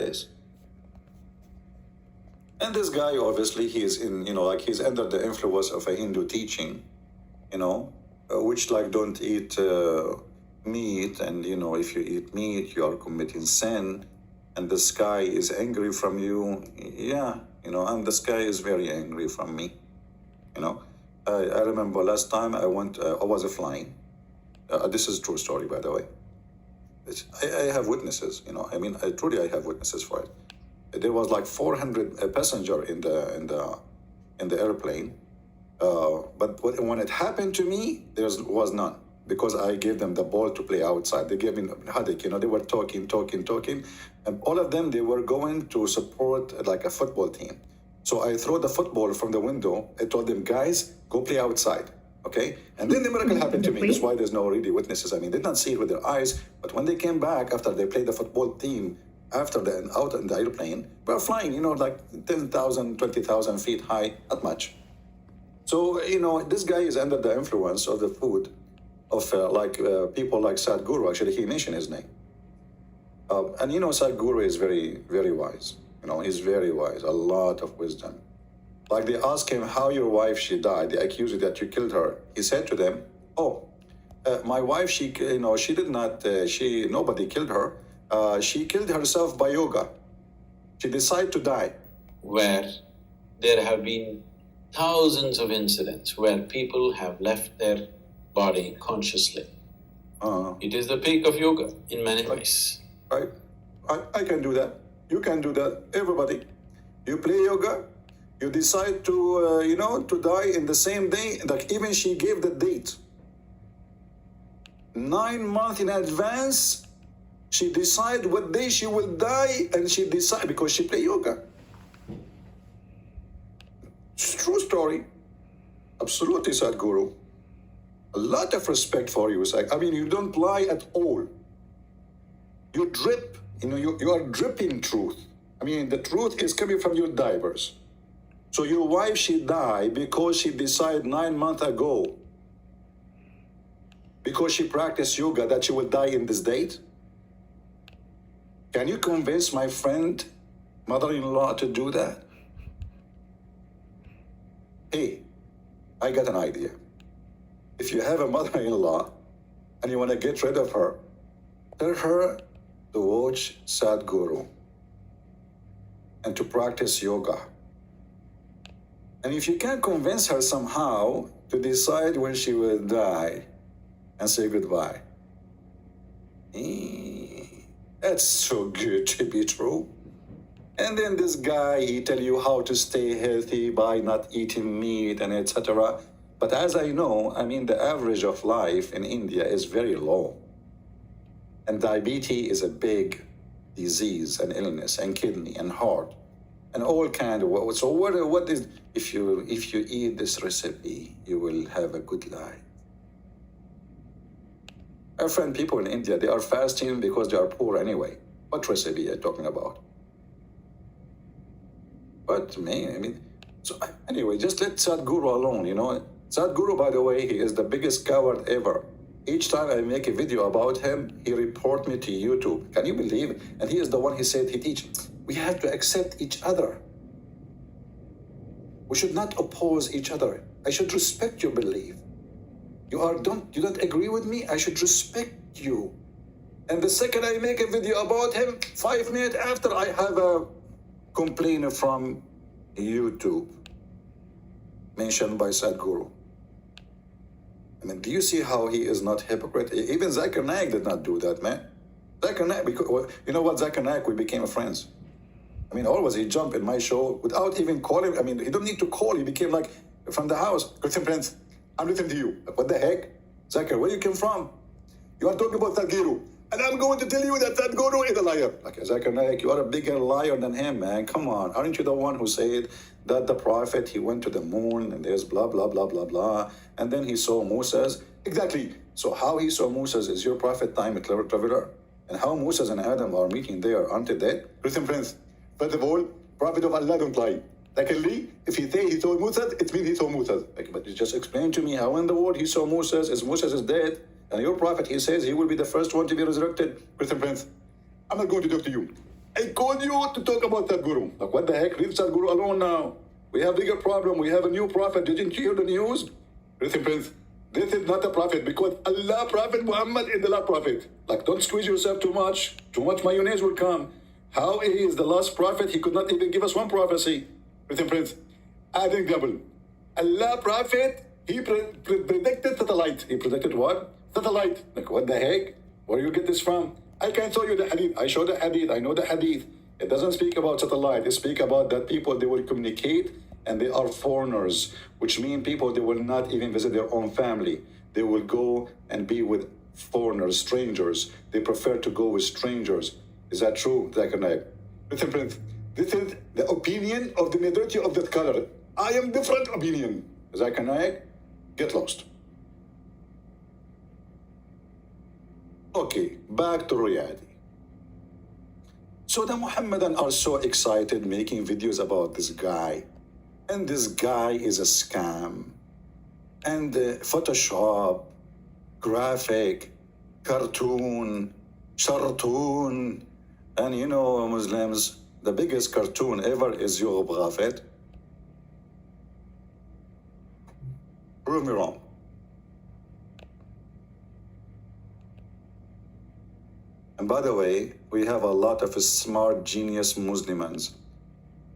days. And this guy, obviously, he's he's under the influence of a Hindu teaching, which don't eat meat. And, if you eat meat, you are committing sin. And the sky is angry from you. Yeah, and the sky is very angry from me. I remember last time I was flying. This is a true story, by the way. I have witnesses, I have witnesses for it. There was 400 passenger in the airplane, but when it happened to me, there was none, because I gave them the ball to play outside. They gave me a headache. They were talking, and all of them, they were going to support a football team. So I threw the football from the window. I told them, guys, go play outside. Okay, and then the miracle happened to me. That's why there's no really witnesses. They did not see it with their eyes, but when they came back after they played the football team, out in the airplane, we were flying, 10,000, 20,000 feet high, not much. So, this guy is under the influence of the food of people like Sadhguru. Actually, he mentioned his name. And Sadhguru is very, very wise. He's very wise, a lot of wisdom. They asked him how your wife, she died. They accused you that you killed her. He said to them, my wife, she did not, nobody killed her. She killed herself by yoga. She decided to die. Where there have been thousands of incidents where people have left their body consciously. It is the peak of yoga in many ways. Right. I can do that. You can do that. Everybody. You play yoga, you decide to, to die in the same day. Even she gave the date. 9 months in advance, she decide what day she will die, and she decide because she play yoga. It's true story. Absolutely, Sadhguru. A lot of respect for you. You don't lie at all. You drip. You are dripping truth. The truth is coming from your divers. So your wife, she died because she decided 9 months ago, because she practiced yoga, that she will die in this date. Can you convince my friend, mother-in-law, to do that? Hey, I got an idea. If you have a mother-in-law and you want to get rid of her, tell her to watch Sadhguru and to practice yoga. And if you can convince her somehow to decide when she will die and say goodbye, that's so good to be true. And then this guy, he tell you how to stay healthy by not eating meat and etc. But as I know, the average of life in India is very low. And diabetes is a big disease and illness, and kidney and heart and all kind of. So what is, if you eat this recipe, you will have a good life. Our friend, people in India, they are fasting because they are poor anyway. What recipe are you talking about? But so anyway, just let Sadhguru alone, Sadhguru, by the way, he is the biggest coward ever. Each time I make a video about him, he report me to YouTube. Can you believe it? And he is the one, he said, he teach. We have to accept each other. We should not oppose each other. I should respect your belief. You don't agree with me? I should respect you. And the second I make a video about him, 5 minutes after, I have a complaint from YouTube mentioned by Sadhguru. Do you see how he is not hypocrite? Even Zakir Naik did not do that, man. Zakir Naik, because, you know what, Zakir Naik, we became friends. Always he jumped in my show without even calling. He don't need to call. He became from the house. Listen, Prince, I'm listening to you. What the heck? Zakir, where you came from? You are talking about Sadhguru. And I'm going to tell you that Sadhguru is a liar. Zakir Naik, you are a bigger liar than him, man. Come on. Aren't you the one who said that the prophet, he went to the moon and there's blah, blah, blah, blah, blah. And then he saw Moses. Exactly. So how he saw Moses is your prophet time a clever traveler. And how Moses and Adam are meeting there, aren't they dead? Listen, friends. First of all, prophet of Allah don't lie. Secondly, if he say he saw Moses, it means he saw Moses. But you just explain to me how in the world he saw Moses, as Moses is dead. And your prophet, he says he will be the first one to be resurrected. Listen, friends, I'm not going to talk to you. I called you to talk about Sadhguru. Like, what the heck? Leave Sadhguru alone now. We have bigger problem. We have a new prophet. Didn't you hear the news? Listen, Prince, this is not a prophet because Allah, Prophet Muhammad is the last prophet. Like, don't squeeze yourself too much. Too much mayonnaise will come. How he is the last prophet? He could not even give us one prophecy. Listen, Prince, adding double. Allah, Prophet, he predicted satellite. He predicted what? Satellite. Like, what the heck? Where you get this from? I can show you the hadith. I show the hadith. I know the hadith. It doesn't speak about satellite. It speaks about that people, they will communicate and they are foreigners, which means people, they will not even visit their own family. They will go and be with foreigners, strangers. They prefer to go with strangers. Is that true, Zakir Naik? Listen, Prince, this is the opinion of the majority of the scholar. I am different opinion. Zakir Naik, get lost. Okay, back to reality. So the Muhammadan are so excited making videos about this guy. And this guy is a scam. And Photoshop, graphic, cartoon, shartoon. And you know, Muslims, the biggest cartoon ever is Yugub Ghafet. Prove me wrong. And by the way, we have a lot of smart, genius Muslims.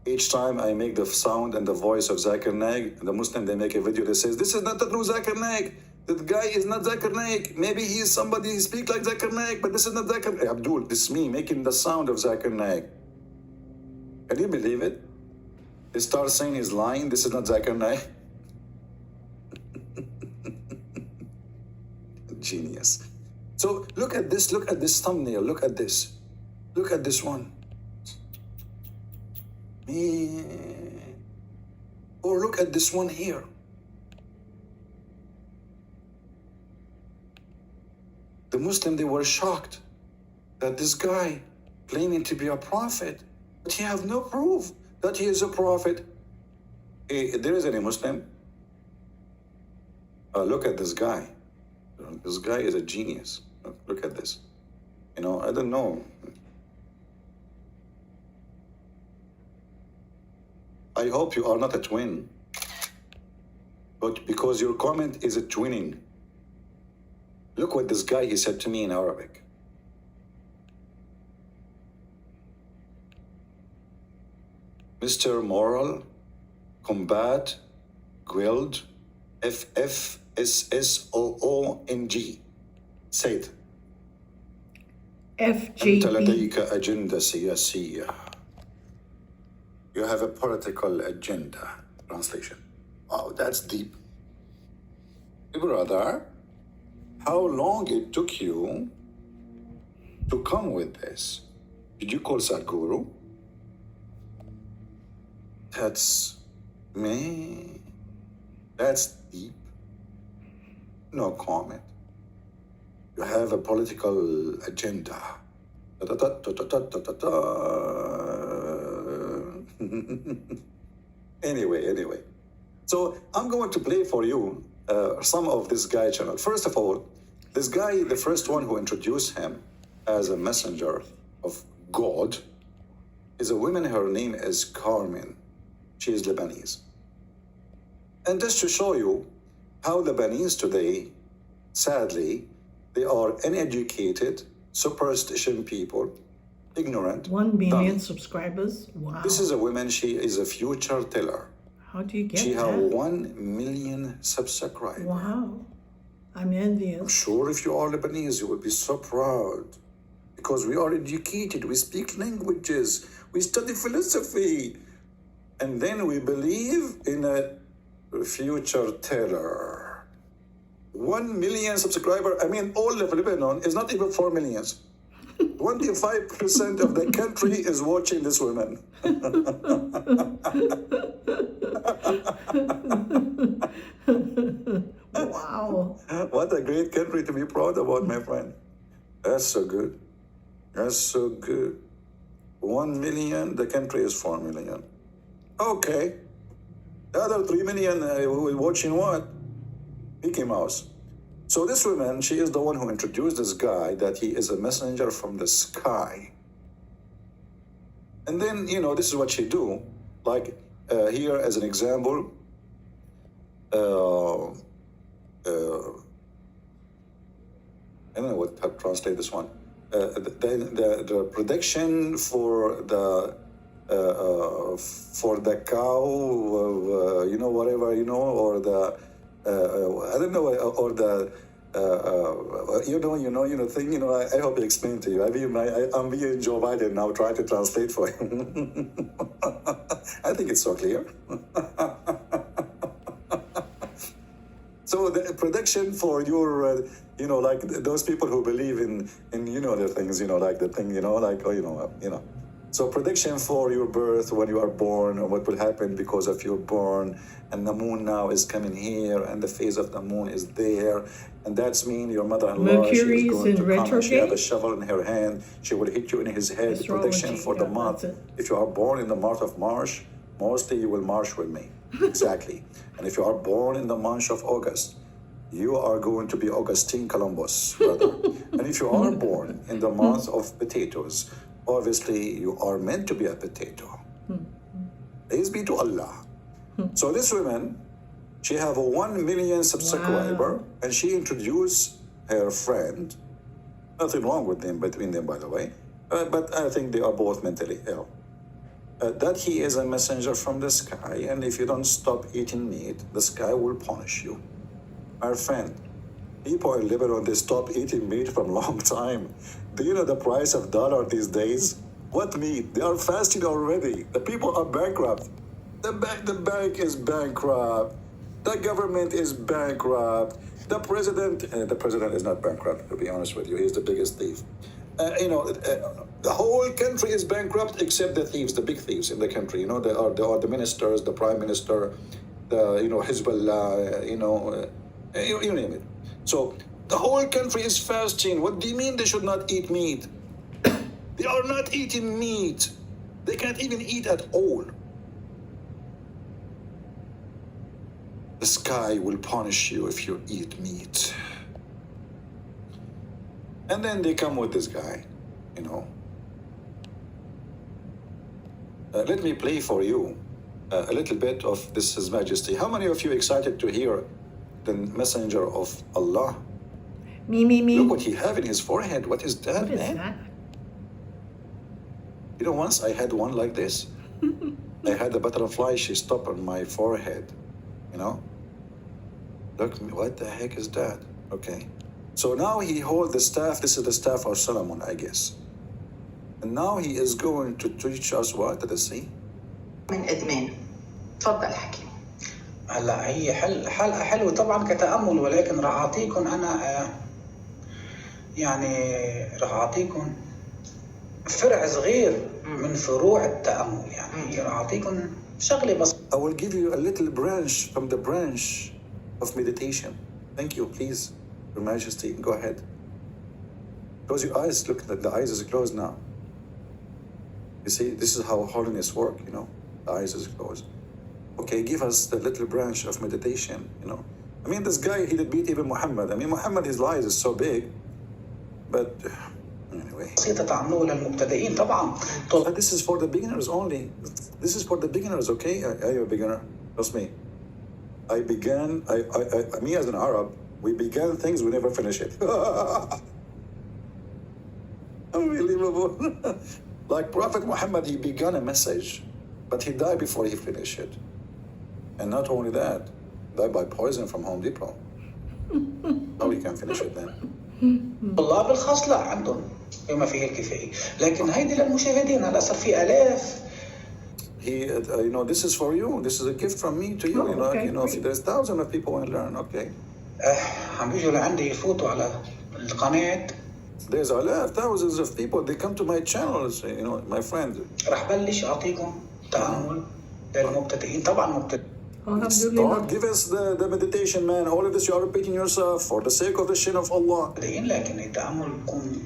Each time I make the sound and the voice of Zakir Naik, the Muslim, they make a video that says, this is not the true Zakir Naik. That guy is not Zakir Naik. Maybe he is somebody, he speaks like Zakir Naik, but this is not Zakir Naik. Abdul, this is me making the sound of Zakir Naik. Can you believe it? He starts saying he's lying, this is not Zakir Naik. Genius. So look at this thumbnail, look at this one. Or look at this one here. The Muslim, they were shocked that this guy claiming to be a prophet, but he have no proof that he is a prophet. There is any Muslim? Look at this guy. This guy is a genius. Look at this. You know, I don't know. I hope you are not a twin. But because your comment is a twinning. Look what this guy, he said to me in Arabic. Mr. Moral, Combat, Guild, FFSSOONG. Say it. أنت لديك أجندة سياسية. You have a political agenda. Translation. Wow, that's deep. Brother, how long it took you to come with this? Did you call Sadhguru? That's me. That's deep. No comment. You have a political agenda. Anyway. So I'm going to play for you some of this guy channel. First of all, this guy, the first one who introduced him as a messenger of God, is a woman. Her name is Carmen. She is Lebanese. And just to show you how Lebanese today, sadly, they are uneducated, superstition people, ignorant. 1 million subscribers? Wow. This is a woman, she is a future teller. How do you get She that? has 1 million subscribers. Wow. I'm envious. I'm sure if you are Lebanese, you will be so proud. Because we are educated, we speak languages, we study philosophy. And then we believe in a future teller. 1 million subscribers. I mean, all of Lebanon is not even 4 million. 25% of the country is watching this woman. Wow. What a great country to be proud about, my friend. That's so good. That's so good. 1 million, the country is 4 million. Okay. The other 3 million watching what? Mickey Mouse. So this woman, she is the one who introduced this guy that he is a messenger from the sky. And then, this is what she do. Like here as an example, I don't know how to translate this one. The prediction for the cow, whatever, or the I don't know, or the thing. I hope I explained to you. I'm being Joe Biden now, trying to translate for him. I think it's so clear. So the prediction for your, like those people who believe in the things, like the thing, So prediction for your birth, when you are born, or what will happen because of your born, and the moon now is coming here, and the phase of the moon is there, and that's mean your mother-in-law, she is going to come, and she have a shovel in her hand, she will hit you in his head. Astrology, Prediction for the month. If you are born in the month of March, mostly you will march with me. Exactly. And if you are born in the month of August, you are going to be Augustine Columbus, brother. And if you are born in the month of potatoes, obviously you are meant to be a potato. Praise be to Allah. So this woman, she have a 1 million subscriber, and she introduced her friend. Nothing wrong with them, between them, by the way. But I think they are both mentally ill. That he is a messenger from the sky, and if you don't stop eating meat, the sky will punish you. Our friend, people in Lebanon, they stop eating meat from a long time. Do you know the price of dollar these days? What meat? They are fasting already. The people are bankrupt. The bank is bankrupt. The government is bankrupt. The president is not bankrupt, to be honest with you. He's the biggest thief. The whole country is bankrupt except the thieves, the big thieves in the country. They are the ministers, the prime minister, the Hezbollah, you name it. So the whole country is fasting. What do you mean they should not eat meat? They are not eating meat. They can't even eat at all. The sky will punish you if you eat meat. And then they come with this guy, let me play for you a little bit of this His Majesty. How many of you excited to hear the messenger of Allah? Me. Look what he have in his forehead. What is that, What is man? that? Once I had one like this. I had a butterfly, she stopped on my forehead, Look, what the heck is that? Okay. So now he holds the staff. This is the staff of Solomon, I guess. And now he is going to teach us what? Let us see. من إدمان. تفضل حكي. هلا هي حلقة حلوة طبعا كتأمل، ولكن راح أعطيكم أنا راح أعطيكم فرع صغير من فروع التأمل، راح أعطيكم شغلة بسيطة. I will give you a little branch from the branch of meditation. Thank you, please, Your Majesty. Go ahead. Close your eyes. Look, the eyes is closed now. You see, this is how holiness works, The eyes is closed. Okay, give us the little branch of meditation, This guy, he did beat even Muhammad. Muhammad, his lies is so big. But anyway. بسيطة تعملوها للمبتدئين طبعا. This is for the beginners only. This is for the beginners, okay? Are you a beginner? Trust me. Me as an Arab, we began things, we never finish it. Unbelievable. Like Prophet Muhammad, he began a message, but he died before he finished it. And not only that, died by poison from Home Depot. How he can finish it then? طلاب الخاص لا عندهم بما فيه الكفاية، لكن هيدي للمشاهدين. هلا صار في آلاف. This is for you. This is a gift from me to you. There's thousands of people who learn. Okay. عم بيجوا لعندي يفوتوا على القناة. There's thousands of people. They come to my channels. My friend. راح بلش أعطيكم تأمل للمبتدئين طبعا مبتدئين. Start, give us the meditation, man. All of this you are repeating yourself for the sake of the shin of Allah. لكن التأمل بكون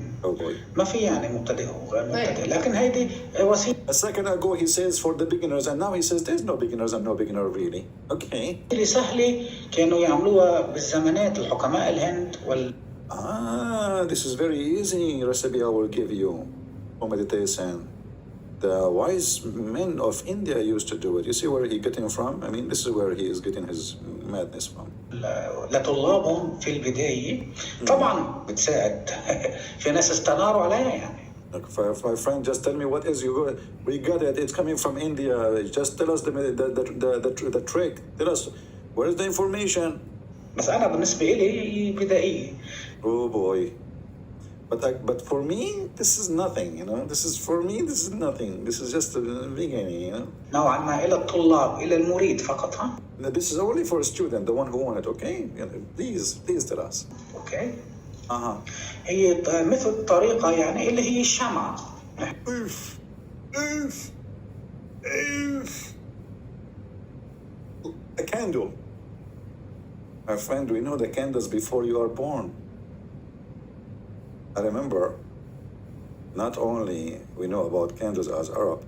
ما في مبتدئ وغير مبتدئ، لكن هيدي وسيلة. A second ago he says for the beginners, and now he says there's no beginners and no beginner really. Okay. سهلة كانوا يعملوها بالزمانات الحكماء الهند This is very easy recipe I will give you for meditation. The wise men of India used to do it. You see where he getting from? I mean, this is where he is getting his madness from. لطلابهم في البداية طبعا بتساعد. في ناس استناروا عليها يعني. Like, my friend, just tell me what is you go. We got it. It's coming from India. Just tell us the trick. Tell us where is the information. بس أنا بالنسبة إلي بدائية. Oh boy. But for me, this is nothing, you know. This is nothing. This is just the beginning, you know. نوعا ما إلى الطلاب إلى المريد فقط ها. This is only for a student, the one who want it, okay? You know, please tell us. أوكي. هي مثل طريقة يعني اللي هي الشمعة. Oof. A candle. My friend, we know the candles before you are born. I remember, not only we know about candles as Arab,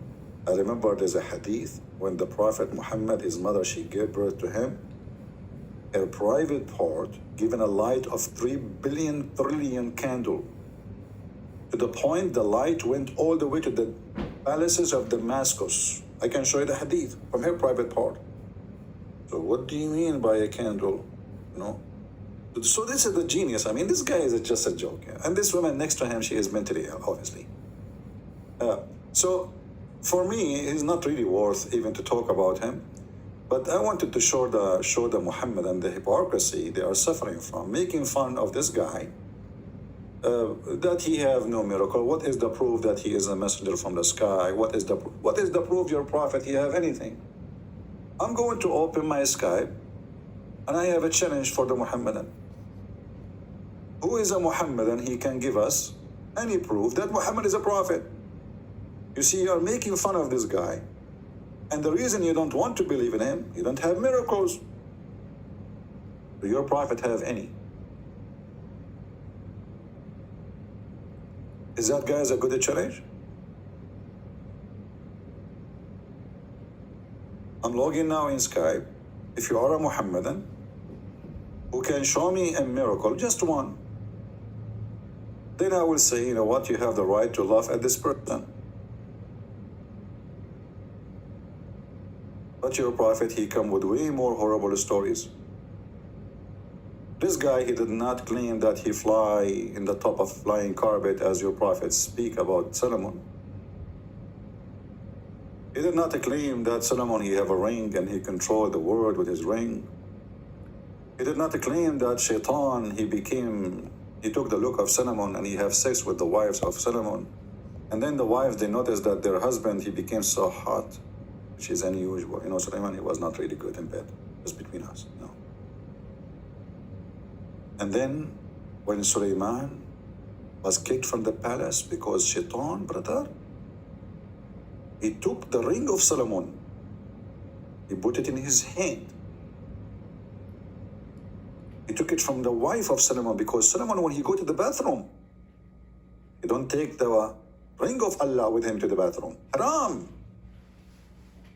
I remember there's a hadith when the Prophet Muhammad, his mother, she gave birth to him, her private part given a light of 3 billion trillion candle, to the point the light went all the way to the palaces of Damascus. I can show you the hadith from her private part. So what do you mean by a candle? You know? So this is the genius. I mean, this guy is just a joke. Yeah? And this woman next to him, she is mentally ill, obviously. So for me, it's not really worth even to talk about him. But I wanted to show the Muhammad and the hypocrisy they are suffering from, making fun of this guy, that he have no miracle. What is the proof that he is a messenger from the sky? What is the proof your prophet he have anything? I'm going to open my Skype, and I have a challenge for the Muhammadan. Who is a Muhammadan? He can give us any proof that Muhammad is a prophet. You see, you are making fun of this guy. And the reason you don't want to believe in him, you don't have miracles. Do your prophet have any? Is that guy a good challenge? I'm logging now in Skype. If you are a Muhammadan who can show me a miracle, just one, then I will say, you know what, you have the right to laugh at this person. But your prophet, he come with way more horrible stories. This guy, he did not claim that he fly in the top of flying carpet as your prophets speak about Solomon. He did not claim that Solomon, he have a ring and he controlled the world with his ring. He did not claim that Shaitan, he took the look of Solomon and he have sex with the wives of Solomon. And then the wives, they noticed that their husband, he became so hot, which is unusual. You know, Sulaiman, he was not really good in bed, just between us, you know. And then when Sulaiman was kicked from the palace because Shaitan, brother, he took the ring of Solomon. He put it in his hand. He took it from the wife of Solomon because Solomon, when he go to the bathroom, he don't take the ring of Allah with him to the bathroom. Haram.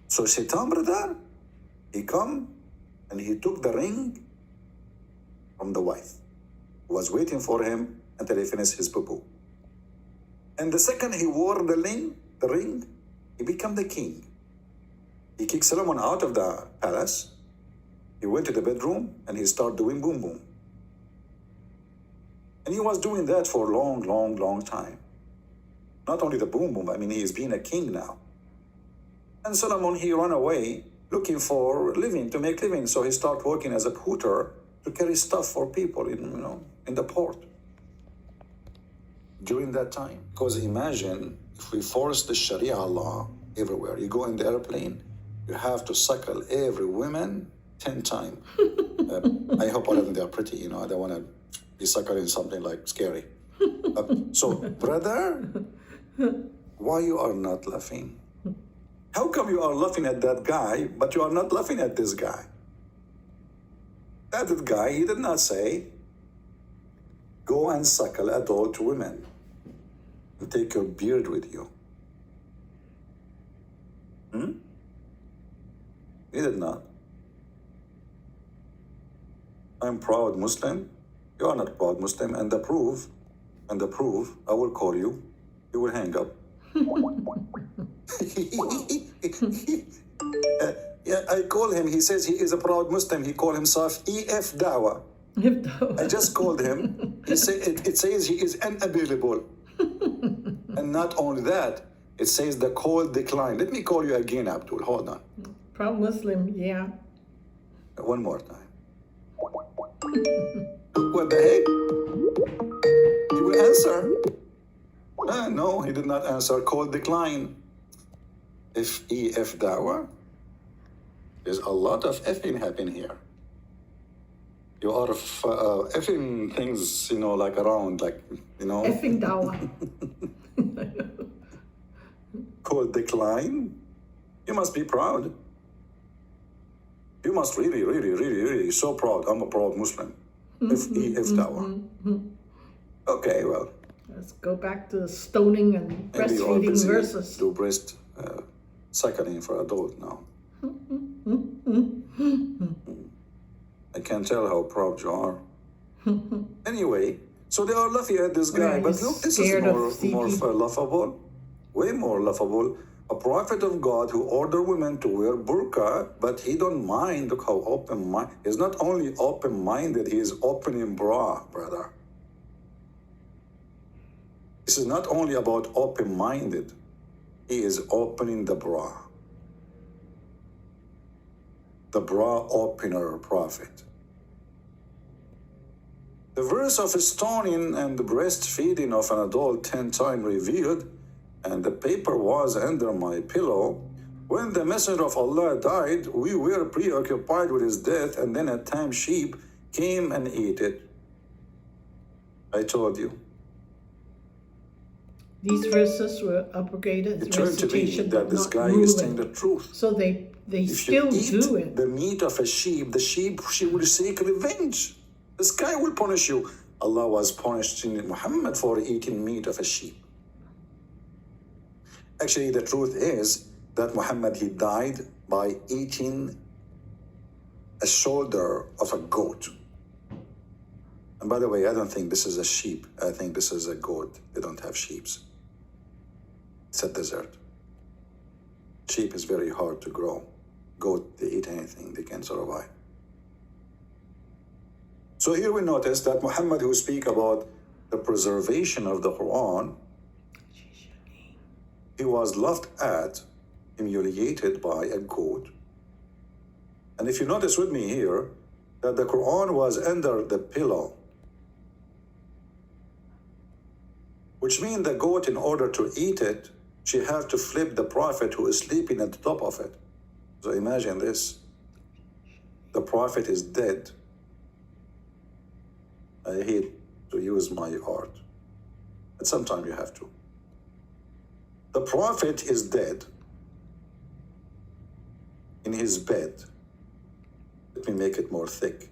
So Shaitan, brother, he come and he took the ring from the wife, who was waiting for him until he finished his poo-poo. And the second he wore the ring, he became the king. He kicked Solomon out of the palace. He went to the bedroom and he started doing boom boom. And he was doing that for a long time. Not only the boom boom, I mean, he is being a king now. And Solomon, he ran away looking for living, to make living. So he started working as a porter to carry stuff for people in the port during that time. Because imagine if we force the Sharia law everywhere. You go in the airplane, you have to suckle every woman 10 times. I hope all of them, they are pretty, I don't want to be suckling something like scary. So, brother, why you are not laughing? How come you are laughing at that guy, but you are not laughing at this guy? That guy, he did not say, go and suckle adult women and take your beard with you. He did not. I'm proud Muslim. You are not proud Muslim. And the proof, I will call you. You will hang up. Yeah, I call him. He says he is a proud Muslim. He call himself EF Dawa. I just called him. He say, it says he is unavailable. And not only that, it says the call declined. Let me call you again, Abdul. Hold on. Proud Muslim, yeah. One more time. What the heck? He will answer. No, he did not answer. Call decline. EF Dawa. There's a lot of effing happening here. You are effing things, like around, Effing Dawa. Call decline. You must be proud. You must really so proud. I'm a proud Muslim. EF Dawa. Okay, well. Let's go back to stoning and Maybe you are breastfeeding busy verses. do breast suckling for adult now. I can tell how proud you are. Anyway, so they are laughing at this guy, Yeah, but he's look, this is scared of more CP. laughable, way more laughable. A prophet of God who ordered women to wear burqa, but he don't mind. Look how open-minded. He's not only open-minded, he is opening bra, brother. This is not only about open-minded. He is opening the bra. The bra opener prophet. The verse of stoning and the breastfeeding of an adult 10 times revealed, and the paper was under my pillow. When the messenger of Allah died, we were preoccupied with his death, and then a tame sheep came and ate it. I told you. These verses were abrogated It as turned to be recitation, that but this not guy is saying ruling. the truth. So they If still you eat do it. the meat of a sheep, the sheep, she will seek revenge. This guy will punish you. Allah was punishing Muhammad for eating meat of a sheep. Actually, the truth is that Muhammad, he died by eating a shoulder of a goat. And by the way, I don't think this is a sheep. I think this is a goat. They don't have sheep. It's a desert. Sheep is very hard to grow. Goat, they eat anything, they can survive. So here we notice that Muhammad, who speak about the preservation of the Quran, he was laughed at, humiliated by a goat. And if you notice with me here, that the Quran was under the pillow, which means the goat, in order to eat it, she had to flip the prophet who is sleeping at the top of it. So imagine this. The prophet is dead. I hate to use my art, but sometimes you have to. The prophet is dead in his bed. Let me make it more thick.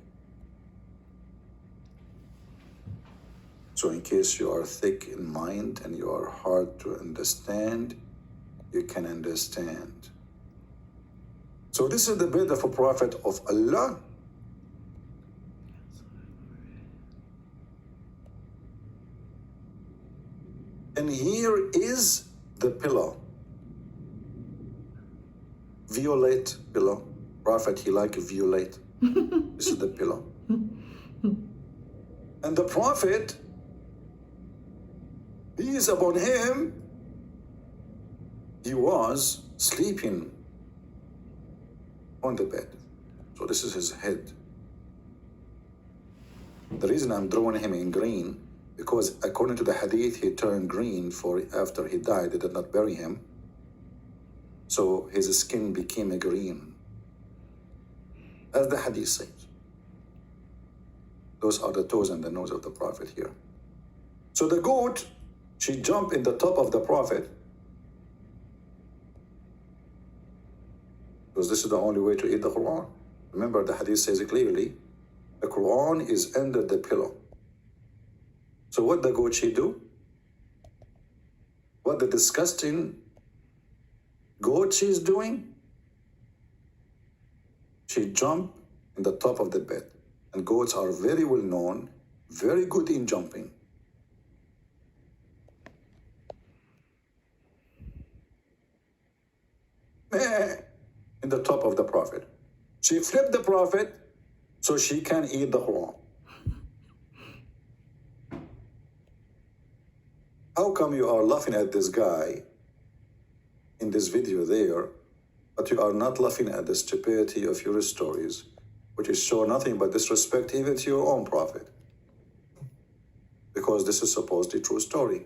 So in case you are thick in mind and you are hard to understand, you can understand. So this is the bed of a prophet of Allah. And here is the pillow. Violet pillow. Prophet, he like violet. This is the pillow. And the prophet, peace upon him, he was sleeping on the bed. So this is his head. The reason I'm drawing him in green, because according to the hadith, he turned green after he died. They did not bury him. So his skin became green. As the hadith says. Those are the toes and the nose of the prophet here. So the goat, she jumped in the top of the prophet, because this is the only way to eat the Quran. Remember, the hadith says it clearly, the Quran is under the pillow. So what the goat she do? What the disgusting goat she's doing? She jumped in the top of the bed. And goats are very well known, very good in jumping. in the top of the Prophet. She flipped the Prophet so she can eat the Quran. How come you are laughing at this guy in this video there, but you are not laughing at the stupidity of your stories, which is show nothing but disrespect even to your own Prophet? Because this is supposedly true story.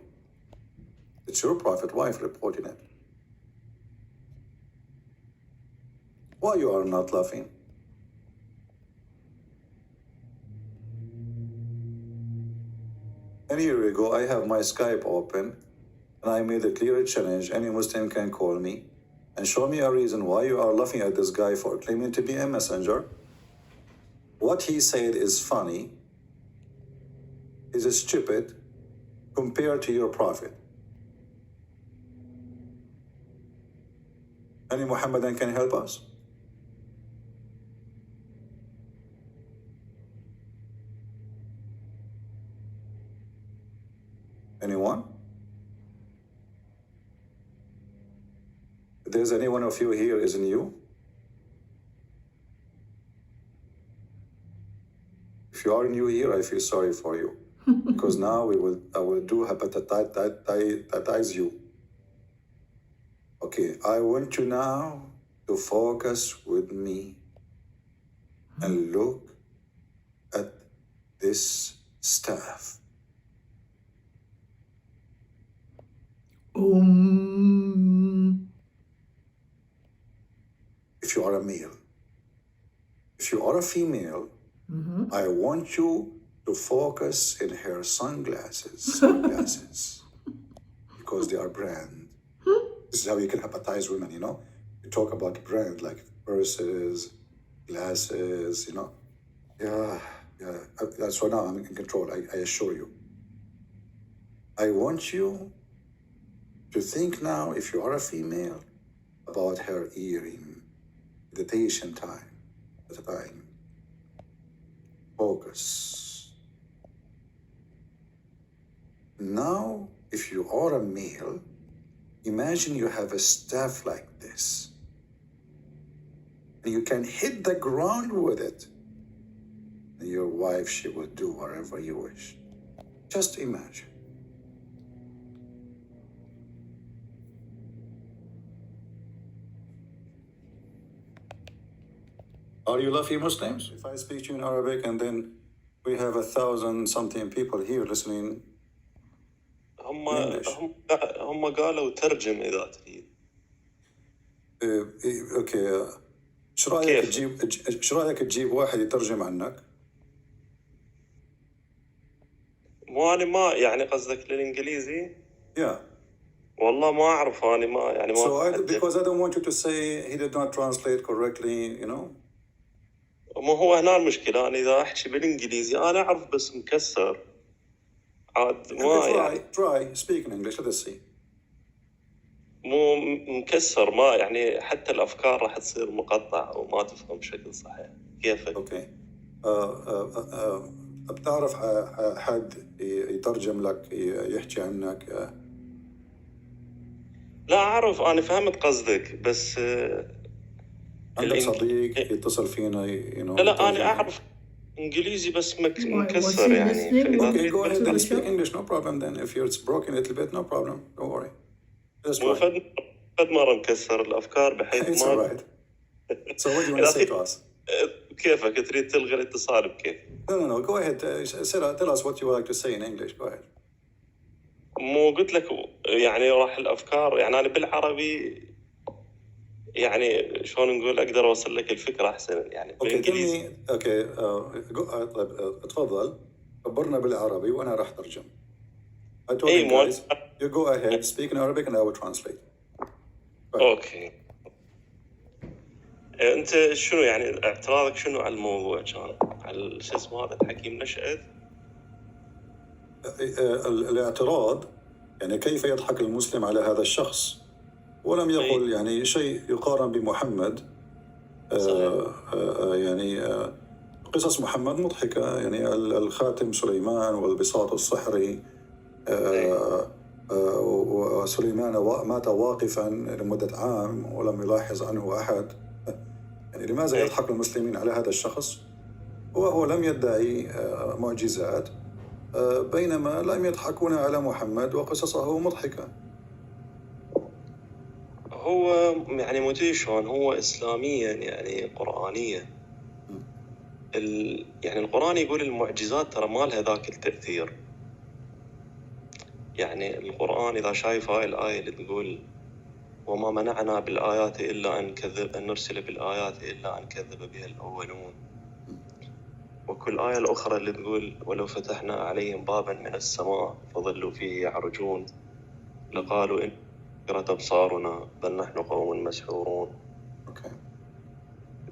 It's your Prophet wife reporting it. Why you are not laughing? And here we go, I have my Skype open, and I made a clear challenge. Any Muslim can call me and show me a reason why you are laughing at this guy for claiming to be a messenger. What he said is funny, is stupid compared to your Prophet. Any Muhammadan can help us? Anyone? If there's any one of you here, isn't you? If you are new here, I feel sorry for you. Because now I will do hepatitis you. Okay, I want you now to focus with me and look at this staff. If you are a male, if you are a female, I want you to focus in her sunglasses, because they are brand. This is how you can hepatize women, you know? You talk about brand like purses, glasses, you know? Yeah. So now I'm in control, I assure you. I want you to think now, if you are a female, about her earring, meditation time, at a time. Focus. Now, if you are a male, imagine you have a staff like this, and you can hit the ground with it, and your wife, she will do whatever you wish. Just imagine. Are you lucky Muslims? If I speak to you in Arabic and then we have 1,000 something people here listening هم in English. هم قالوا ترجم إذا تريد. اوكي شو رايك تجيب واحد يترجم عنك؟ مو أنا ما يعني قصدك للإنجليزي؟ Yeah. والله ما أعرف أنا ما يعني ما So because I don't want you to say he did not translate correctly, you know. مو هو هنا المشكلة. أنا إذا أحكي بالإنجليزي أنا أعرف بس مكسر عاد ما Okay, يعني try speak in English. Let's see. مو مكسر ما يعني حتى الأفكار راح تصير مقطع وما تفهم بشكل صحيح. كيفك؟ Okay. بتعرف حد يترجم لك يحكي عنك؟ لا أعرف أنا فهمت قصدك بس عندك صديق يتصل فينا you know. لا أنا أعرف إنجليزي بس مكسر يعني. Okay, go ahead and speak English, no problem then. If it's broken a little bit, no problem. Don't worry. Just مو try. فد مرة مكسر الأفكار بحيث It's ما. all right. So what do you want to say to us? كيفك تريد تلغي الاتصال بكيف؟ No. Go ahead. Tell us what you would like to say in English. Go ahead. مو قلت لك يعني راح الأفكار يعني أنا بالعربي يعني شلون نقول أقدر أوصل لك الفكرة أحسن يعني بالإنجليزي. طيب اتفضل خبرنا بالعربي وأنا راح ترجم. I told you guys, you go ahead, speak in Arabic and I will translate. أوكي. أنت شنو يعني اعتراضك شنو على الموضوع كان؟ على شو اسمه هذا الحكيم نشأت؟ الاعتراض يعني كيف يضحك المسلم على هذا الشخص ولم يقل يعني شيء يقارن بمحمد. يعني قصص محمد مضحكة يعني الخاتم سليمان والبساط السحري وسليمان مات واقفا لمدة عام ولم يلاحظ عنه أحد. يعني لماذا يضحك المسلمين على هذا الشخص وهو لم يدعي معجزات، بينما لم يضحكون على محمد وقصصه مضحكة؟ هو يعني مدري شلون، هو إسلاميا يعني قرآنيا يعني القرآن يقول المعجزات ترى ما لها ذاك التأثير. يعني القرآن إذا شايف هاي الآية اللي تقول وما منعنا بالآيات إلا أن نرسل بالآيات إلا أن كذب بها الأولون، وكل آية الأخرى اللي تقول ولو فتحنا عليهم بابا من السماء فظلوا فيه يعرجون لقالوا إن كرت أبصارنا بل نحن قوم مسحورون.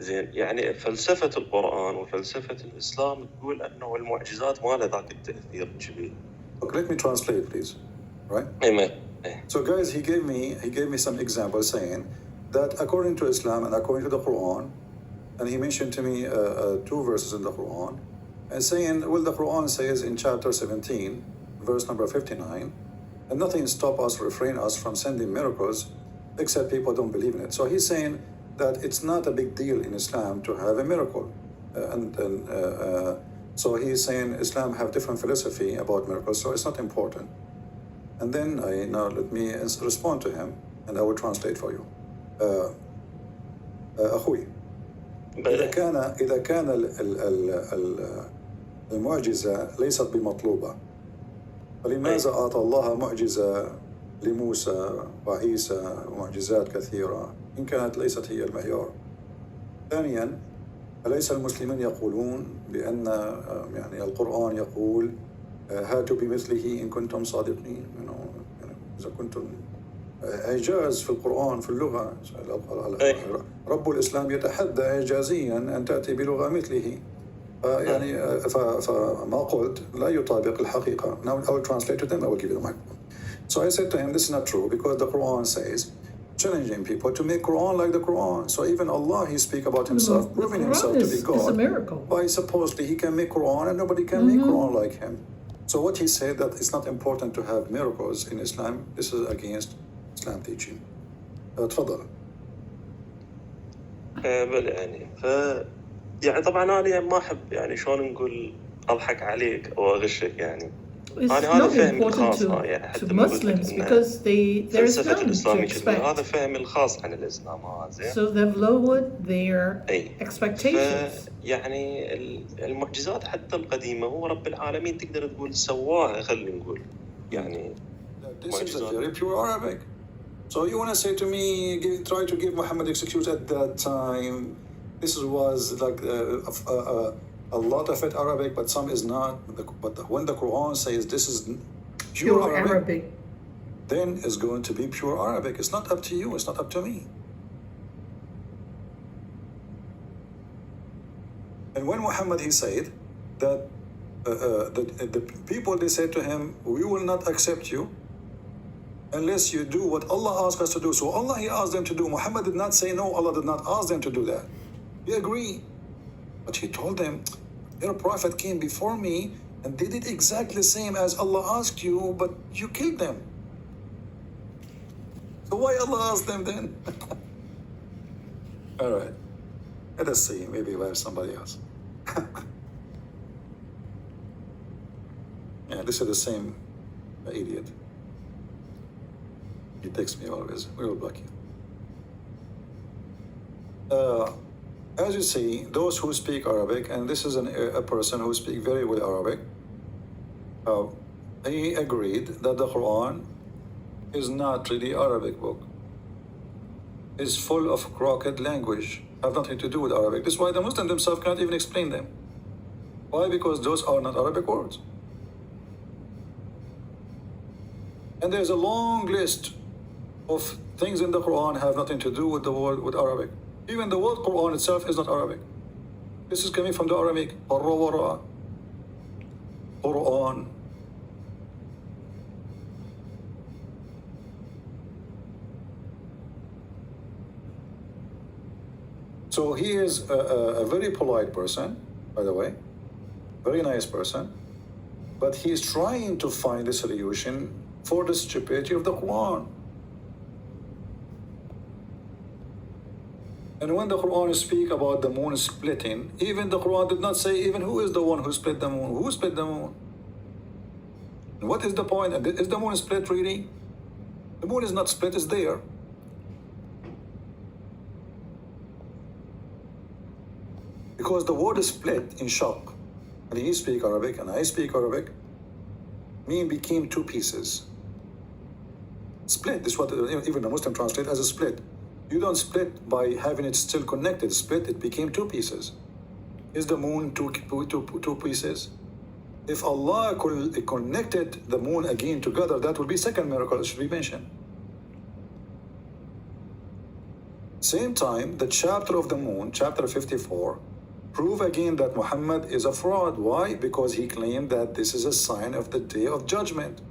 زين، يعني فلسفة القرآن وفلسفة الإسلام تقول أنه المعجزات ما لها ذاك التأثير الكبير. Okay, let me translate, please. Right? Amen. So, guys, he gave me some examples saying that according to Islam and according to the Quran, and he mentioned to me 2 verses in the Quran, and saying, well, the Quran says in chapter 17, verse number 59, and nothing stop us, refrain us from sending miracles, except people don't believe in it. So he's saying that it's not a big deal in Islam to have a miracle, so he's saying Islam have different philosophy about miracles, so it's not important. And then let me respond to him, and I will translate for you. أخوي، إذا كان المعجزة ليست بمطلوبة، فلماذا أعطى الله معجزة لموسى وعيسى ومعجزات كثيرة إن كانت ليست هي المعيار؟ ثانيا، أليس المسلمين يقولون بأن يعني القرآن يقول هاتوا بمثله إن كنتم صادقين؟ إذا كنتم إعجاز في القرآن في اللغة، رب الإسلام يتحدى إعجازيا أن تأتي بلغة مثله، يعني فما قلت لا يطابق الحقيقة. Now I will translate to them, I will give you the microphone. So I said to him, this is not true, because the Quran says, challenging people to make Quran like the Quran. So even Allah, he speak about himself, proving himself to be God. It's a miracle. Why supposedly he can make Quran and nobody can make Quran like him. So what he said, that it's not important to have miracles in Islam, this is against Islam teaching. تفضل. يعني طبعا أنا ما أحب يعني شلون نقول أضحك عليك أو أغشك يعني. It's not important to Muslims because they're Islam to expect. هذا فهم الخاص عن الإسلام هذا. So they've lowered their expectations. يعني المعجزات حتى القديمة هو رب العالمين تقدر تقول سواها، خلينا نقول يعني. This is a very pure Arabic. So you want to say to me, try to give Muhammad excuse at that time? This was like a lot of it Arabic, but some is not. But when the Quran says this is pure Arabic, then it's going to be pure Arabic. It's not up to you. It's not up to me. And when Muhammad, he said that the people, they said to him, we will not accept you unless you do what Allah asked us to do. So Allah, he asked them to do. Muhammad did not say no. Allah did not ask them to do that. He agreed. But he told them, your prophet came before me and they did exactly the same as Allah asked you, but you killed them. So why Allah asked them then? All right. Let us see. Maybe we have somebody else. Yeah, this is the same idiot. He texts me always. We will block you. As you see, those who speak Arabic, and this is a person who speaks very well Arabic, he agreed that the Quran is not really Arabic book. It's full of crooked language, have nothing to do with Arabic. This is why the Muslims themselves cannot even explain them. Why? Because those are not Arabic words. And there's a long list of things in the Quran have nothing to do with the word with Arabic. Even the word Quran itself is not Arabic. This is coming from the Aramaic. Quran. So he is a very polite person, by the way, very nice person, but he is trying to find a solution for the stupidity of the Quran. And when the Quran speaks about the moon splitting, even the Quran did not say even who is the one who split the moon. Who split the moon? And what is the point? Is the moon split really? The moon is not split, it's there. Because the word is split in shock. And he speaks Arabic and I speak Arabic. Mean became two pieces. Split, this is what even the Muslim translate as a split. You don't split by having it still connected. Split, it became two pieces. Is the moon two pieces? If Allah connected the moon again together, that would be second miracle, it should be mentioned. Same time, the chapter of the moon, chapter 54, prove again that Muhammad is a fraud. Why? Because he claimed that this is a sign of the day of judgment.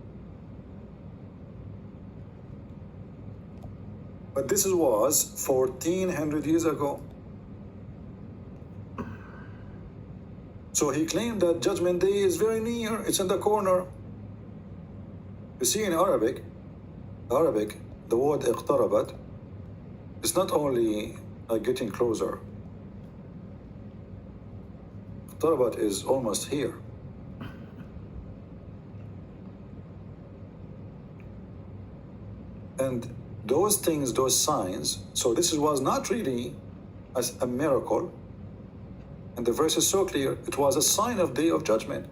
But this was 1400 years ago. So he claimed that judgment day is very near, it's in the corner. You see in Arabic, the word اقتربت, it's not only getting closer. اقتربت is almost here. And those things, those signs, so this was not really as a miracle. And the verse is so clear, it was a sign of day of judgment.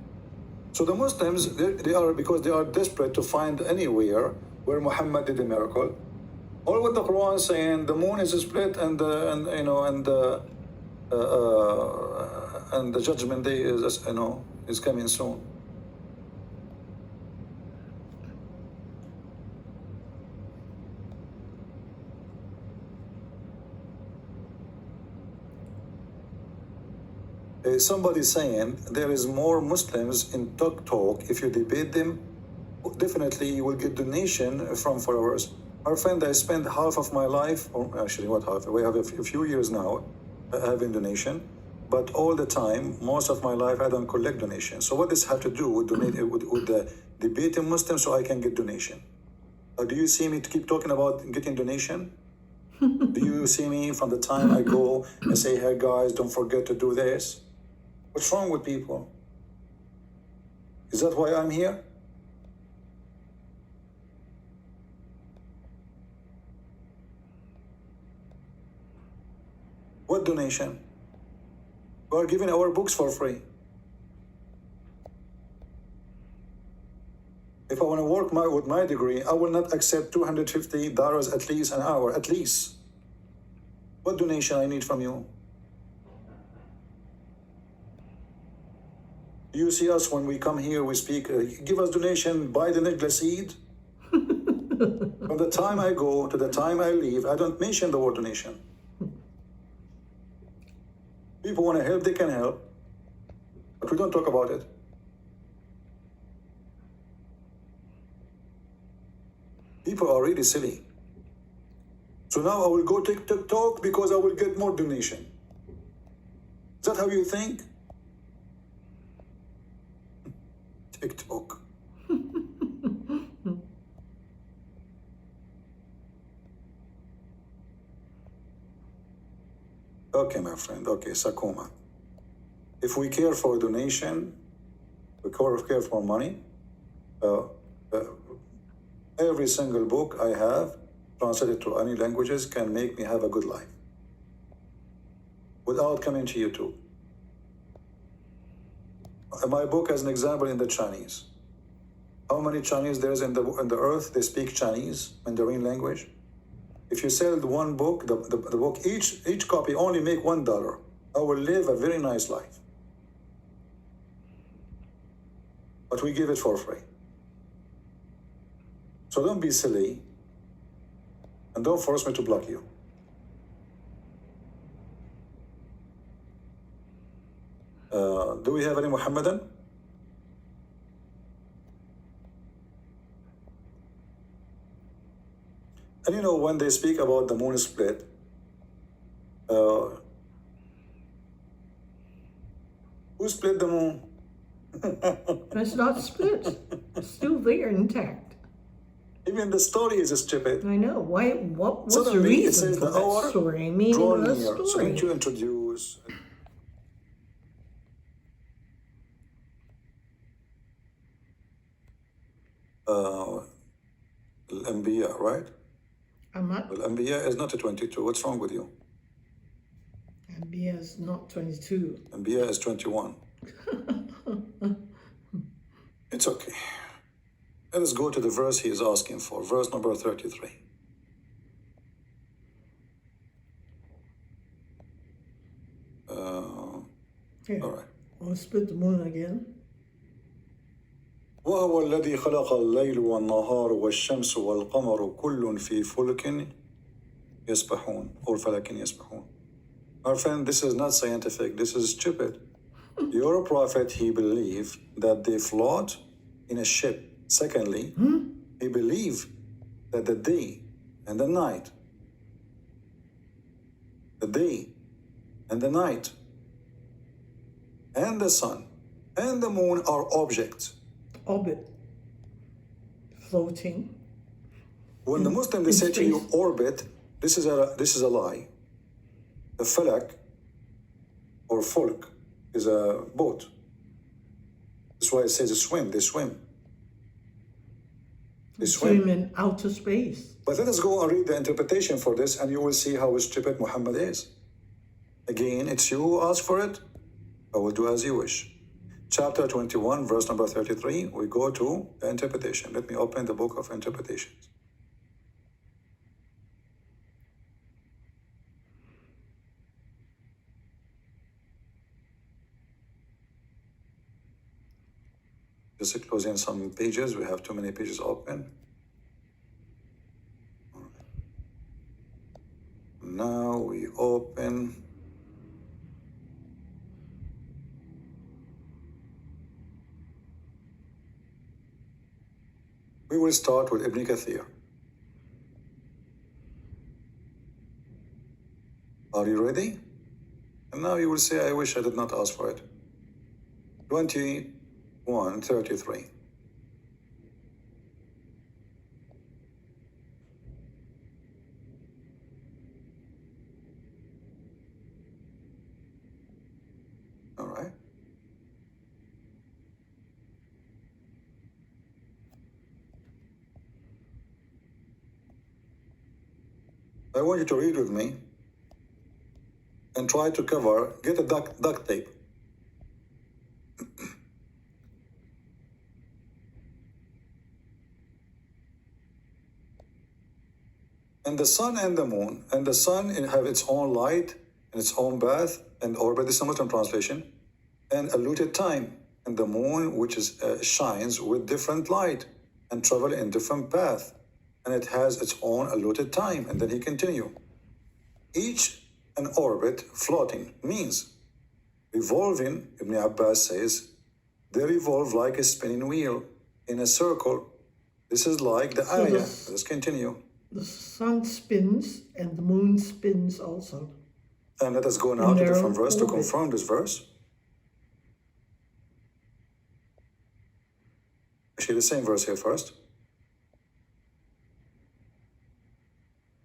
So the Muslims, they are, because they are desperate to find anywhere where Muhammad did a miracle. All what the Quran is saying, the moon is split and the judgment day is coming soon. Somebody saying there is more Muslims in Talk. If you debate them, definitely you will get donation from followers. Our friend, I spent half of my life, or actually what half, we have a few years now having donation, but all the time, most of my life I don't collect donations. So what does have to do with debating Muslims so I can get donation? Do you see me to keep talking about getting donation? Do you see me from the time I go and say, hey guys, don't forget to do this? What's wrong with people? Is that why I'm here? What donation? We are giving our books for free. If I want to work with my degree, I will not accept $250 at least an hour, at least. What donation I need from you? You see us when we come here, we speak, give us donation, buy the necklace seed. From the time I go to the time I leave, I don't mention the word donation. People want to help, they can help, but we don't talk about it. People are really silly. So now I will go TikTok because I will get more donation. Is that how you think? TikTok. Okay, my friend. Okay, Sakuma. If we care for donation, we care for money. Every single book I have, translated to any languages, can make me have a good life without coming to YouTube. My book as an example in the Chinese. How many Chinese there is in the earth? They speak Chinese, Mandarin language. If you sell one book, the book, each copy only make $1. I will live a very nice life. But we give it for free. So don't be silly, and don't force me to block you. Do we have any Muhammadan? And you know, when they speak about the moon split, who split the moon? It's not split. It's still there intact. Even the story is stupid. I know. Why? What's the Suddenly it reason says for the that hour story? draw Meaningless near. So story. don't you introduce Al-Anbiya, right? I'm not. Al-Anbiya is not a 22. What's wrong with you? Anbiya is not 22. Anbiya is 21. It's okay. Let us go to the verse he is asking for. Verse number 33. Here. All right. I'll split the moon again. وهو الذي خلق الليل والنهار والشمس والقمر كل في فلك يسبحون or فلك يسبحون. Our friend, this is not scientific. This is stupid. Your prophet, he believed that they float in a ship. Secondly, he believed that the day and the night, and the sun and the moon are objects. Orbit. Floating. When the Muslim they say to you orbit, this is a lie. The falak or fulk is a boat. That's why it says swim. They swim. Swim in outer space. But let us go and read the interpretation for this, and you will see how stupid Muhammad is. Again, it's you who ask for it. I will do as you wish. Chapter 21, verse number 33, we go to the interpretation. Let me open the book of interpretations. Just closing some pages. We have too many pages open. Now we open. We will start with Ibn Kathir. Are you ready? And now you will say, I wish I did not ask for it. 21:33. All right. I want you to read with me and try to cover, get a duct tape. And the sun and the moon, and the sun have its own light and its own path and orbit, this is a Muslim translation, and allotted time, and the moon which is shines with different light and travel in different path, and it has its own allotted time. And then he continue. Each an orbit floating means revolving. Ibn Abbas says they revolve like a spinning wheel in a circle. This is like the ayah. Let's continue. The sun spins and the moon spins also. And let us go now to different verse to confirm this verse. Actually, the same verse here first.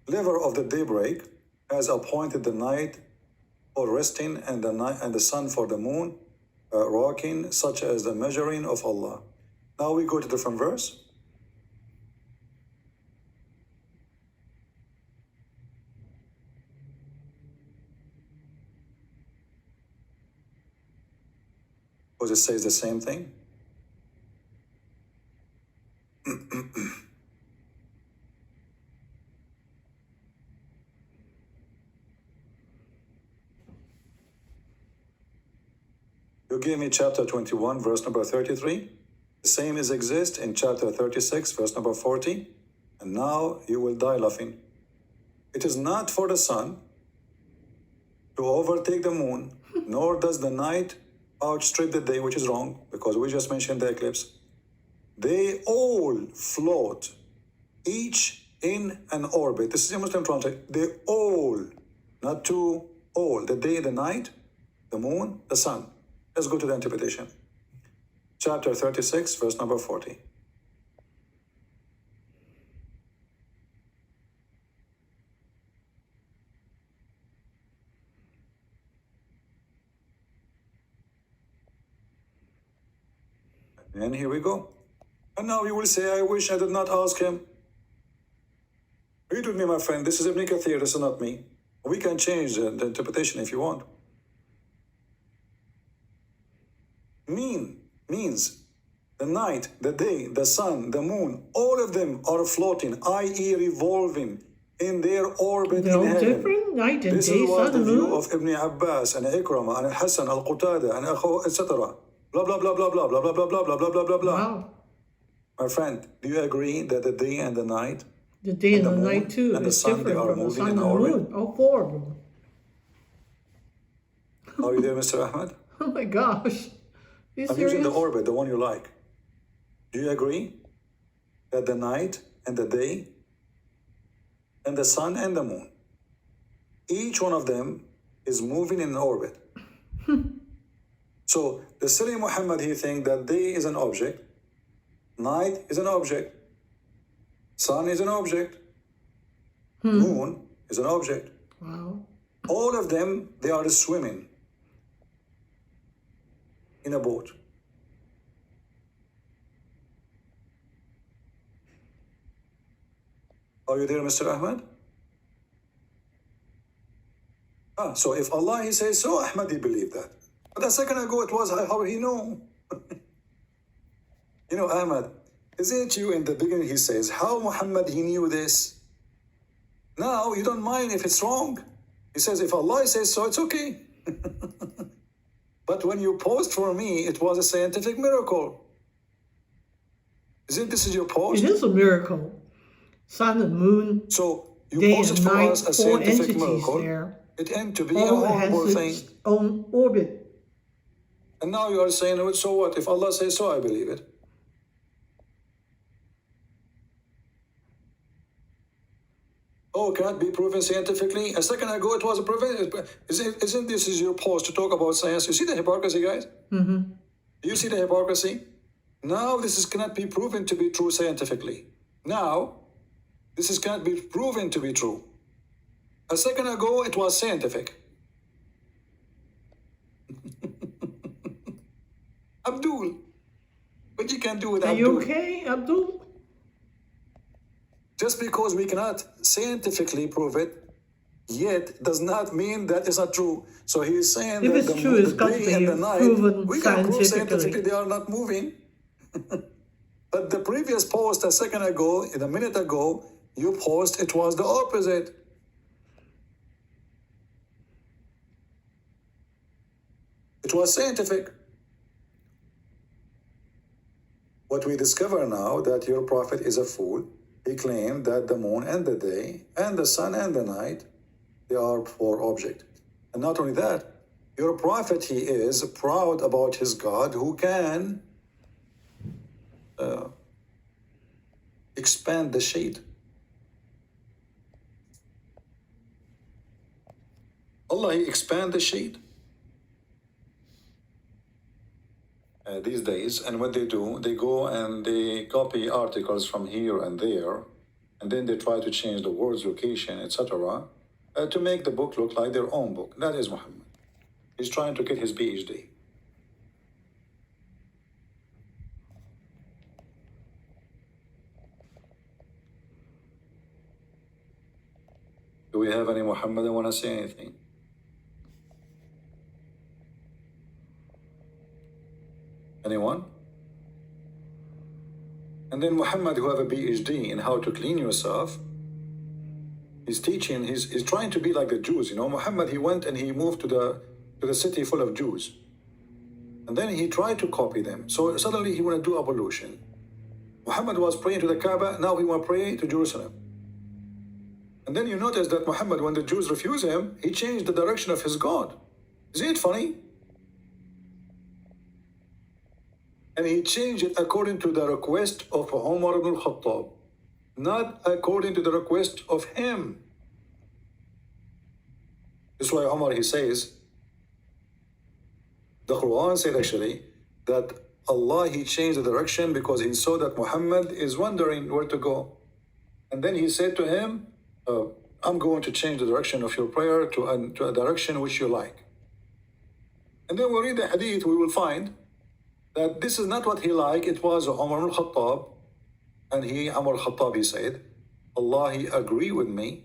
Liver of the daybreak has appointed the night for resting, and the sun for the moon, rocking, such as the measuring of Allah. Now we go to different verse. Because it says the same thing. You gave me chapter 21, verse number 33. The same is exist in chapter 36, verse number 40. And now you will die laughing. It is not for the sun to overtake the moon, nor does the night outstrip the day, which is wrong, because we just mentioned the eclipse. They all float, each in an orbit. This is a Muslim translation. They all, not two, all. The day, the night, the moon, the sun. Let's go to the interpretation. Chapter 36, verse number 40. And here we go. And now you will say, I wish I did not ask him. Read with me, my friend. This is Ibn Kathir, this is not me. We can change the interpretation if you want. Means the night, the day, the sun, the moon, all of them are floating, i.e. revolving in their orbit They're all in heaven. different, night and This day, was sun the and view moon. of Ibn Abbas and Ikrama and Hassan al-Qutada and etc. Blah, blah, blah, blah, blah, blah, blah, blah, blah, blah, blah, blah, blah, blah. Wow. My friend, do you agree that the day and the night, The day and the moon night too and the is sun, they different are from the moving sun in and the orbit? moon. All four of them. Are you there, Mr. Ahmed? Oh my gosh. You I'm using the serious? orbit, the one you like. Do you agree that the night and the day and the sun and the moon, each one of them is moving in an orbit? So the silly Muhammad, he thinks that day is an object, night is an object, sun is an object, moon is an object. Wow. All of them, they are swimming in a boat. Are you there, Mr. Ahmed? So if Allah, he says so, Ahmed, he believed that. But a second ago, it was, how he know? You know, Ahmed, isn't it you in the beginning, he says, how Muhammad, he knew this? Now, you don't mind if it's wrong. He says, if Allah says so, it's okay. But when you post for me, it was a scientific miracle. Isn't this is your post? It is a miracle. Sun and moon, So you day posted and for night, us a four scientific entities miracle. there. It ended to be a All horrible has thing. its own orbit. And now you are saying, well, so what? If Allah says so, I believe it. Oh, cannot be proven scientifically? A second ago, it was a proven. Isn't this is your post to talk about science? You see the hypocrisy, guys? Mm-hmm. Do you see the hypocrisy? Now this is cannot be proven to be true scientifically. Now, this is cannot be proven to be true. A second ago, it was scientific. Abdul, what you can do with Are Abdul? you okay, Abdul? Just because we cannot scientifically prove it, yet does not mean that it's not true. So he is saying If that it's the, true, it's the got to day be and the night, proven we can prove scientifically. scientifically they are not moving. But the previous post a second ago, a minute ago, you post it was the opposite. It was scientific. What we discover now that your prophet is a fool. He claimed that the moon and the day and the sun and the night, they are four objects. And not only that, your prophet, he is proud about his God who can expand the shade. Allah, he expand the shade. These days, and what they do, they go and they copy articles from here and there, and then they try to change the word's location, etc., to make the book look like their own book. That is Muhammad. He's trying to get his PhD. Do we have any Muhammad that want to say anything? Anyone? And then Muhammad, who have a PhD in how to clean yourself, he's teaching, he's trying to be like the Jews. You know, Muhammad, he went and he moved to the city full of Jews. And then he tried to copy them. So suddenly he want to do ablution. Muhammad was praying to the Kaaba, now he want to pray to Jerusalem. And then you notice that Muhammad, when the Jews refuse him, he changed the direction of his God. Isn't it funny? And he changed it according to the request of Umar ibn al-Khattab, not according to the request of him. That's why Umar, he says, the Quran said actually, that Allah, he changed the direction because he saw that Muhammad is wondering where to go. And then he said to him, I'm going to change the direction of your prayer to a direction which you like. And then we read the hadith, we will find that this is not what he liked. It was Umar al-Khattab, and Umar al-Khattab, he said, Allah, he agree with me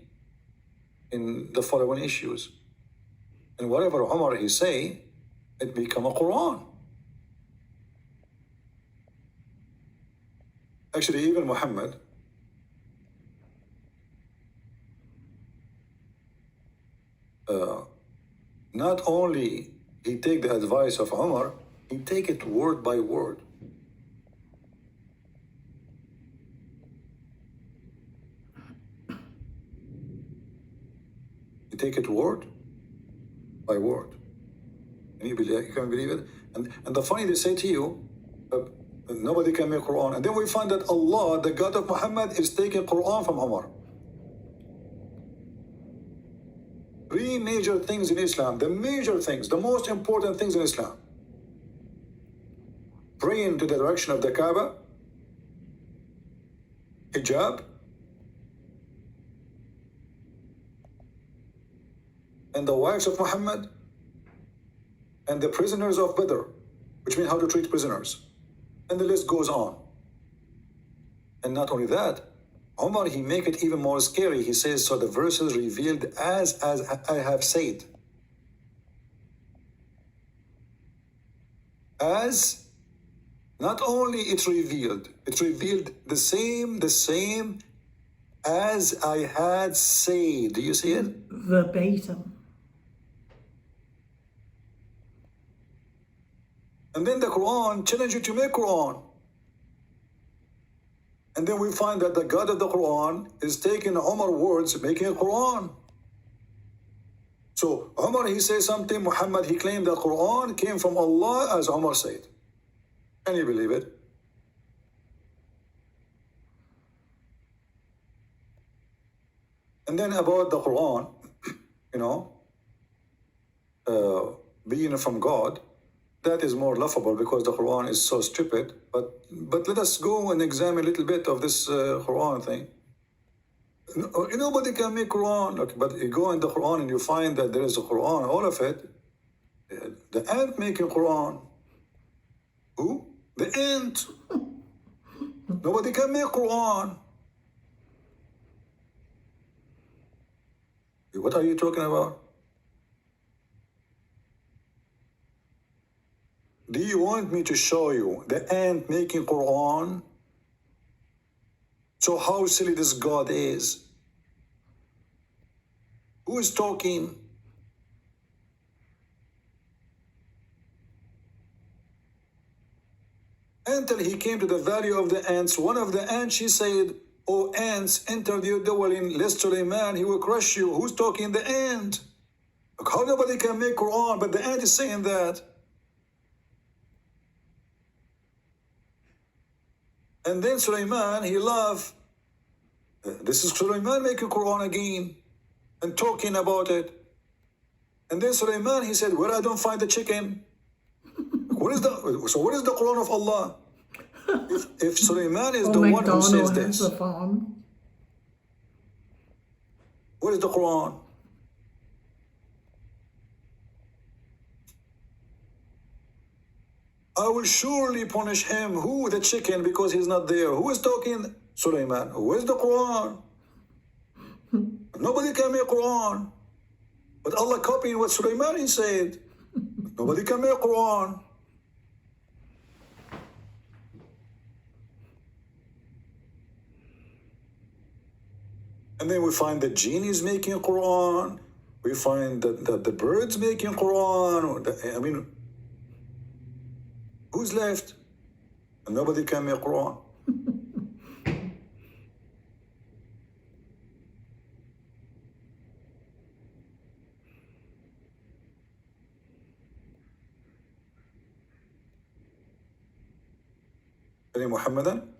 in the following issues. And whatever Umar he say, it become a Quran. Actually, even Muhammad, not only he take the advice of Umar, he take it word by word. He take it word by word. And you can believe it? And the funny, they say to you, nobody can make Quran. And then we find that Allah, the God of Muhammad, is taking Quran from Umar. Three major things in Islam, the major things, the most important things in Islam. Praying to the direction of the Kaaba, hijab, and the wives of Muhammad, and the prisoners of Badr, which means how to treat prisoners. And the list goes on. And not only that, Umar, he make it even more scary. He says, so the verses revealed as I have said. As, not only it revealed the same as I had said. Do you see it? Verbatim. And then the Quran challenges you to make Quran. And then we find that the God of the Quran is taking Umar's words, making a Quran. So Umar, he says something, Muhammad, he claimed that Quran came from Allah as Umar said. Can you believe it? And then about the Quran, being from God, that is more laughable because the Quran is so stupid. But let us go and examine a little bit of this Quran thing. Nobody can make Quran. Okay, but you go in the Quran and you find that there is a Quran, all of it. The ant making Quran. Who? The ant. Nobody can make Quran. What are you talking about? Do you want me to show you the ant making Quran? So how silly this God is. Who is talking? Until he came to the valley of the ants, one of the ants, she said, "O ants, enter your dwelling, lest Suleiman, he will crush you." Who's talking? The ant. Look, how nobody can make Quran, but the ant is saying that. And then Suleiman, he laughed. This is Suleiman making Quran again and talking about it. And then Suleiman, he said, "Where I don't find the chicken." What is the Quran of Allah? If Suleiman is the one who says this, what is the Quran? I will surely punish him. Who? The chicken, because he's not there. Who is talking? Suleiman. Who is the Quran? Nobody can make Quran. But Allah copying what Suleiman he said. Nobody can make Quran. And then we find the genies making Quran. We find that the birds making Quran. Who's left? And nobody can make Quran. Muhammadan?